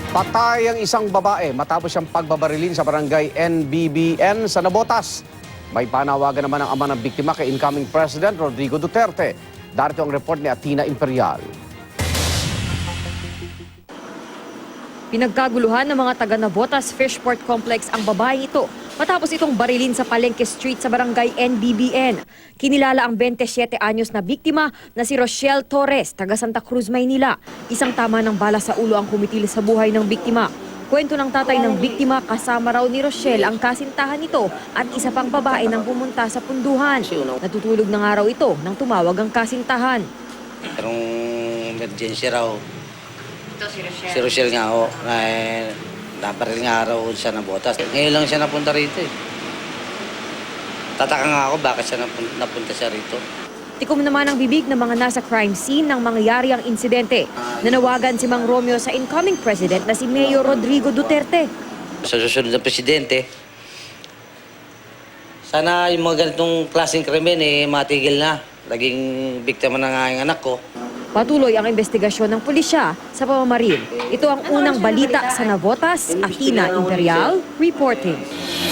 Patay ang isang babae matapos siyang pagbabarilin sa barangay NBBN sa Navotas. May panawagan naman ang ama ng biktima kay incoming President Rodrigo Duterte. Darito ang report ni Atina Imperial. Pinagkaguluhan ng mga taga Navotas Fishport Complex ang babaeng ito matapos itong barilin sa Palengke Street sa barangay NBBN. Kinilala ang 27 anyos na biktima na si Rochelle Torres, taga Santa Cruz, Maynila. Isang tama ng bala sa ulo ang kumitil sa buhay ng biktima. Kwento ng tatay ng biktima, kasama raw ni Rochelle ang kasintahan nito at isa pang babae nang pumunta sa punduhan. Natutulog na nga raw ito nang tumawag ang kasintahan. Merong emergency raw. Ito si Rochelle. Si Rochelle nga ho, naparil nga raw siya ng botas. Ngayon lang siya napunta rito eh. Tataka nga ako bakit siya napunta siya rito. Tikom naman ang bibig ng mga nasa crime scene nang mangyayari ang insidente. Nanawagan si Mang Romeo sa incoming president na si Mayor Rodrigo Duterte. Sa susunod na presidente, sana yung mga ganitong klaseng krimen matigil na. Naging biktima na nga yung anak ko. Patuloy ang investigasyon ng pulisya sa pamamaril. Ito ang unang balita sa Navotas, Atina Imperial, reporting.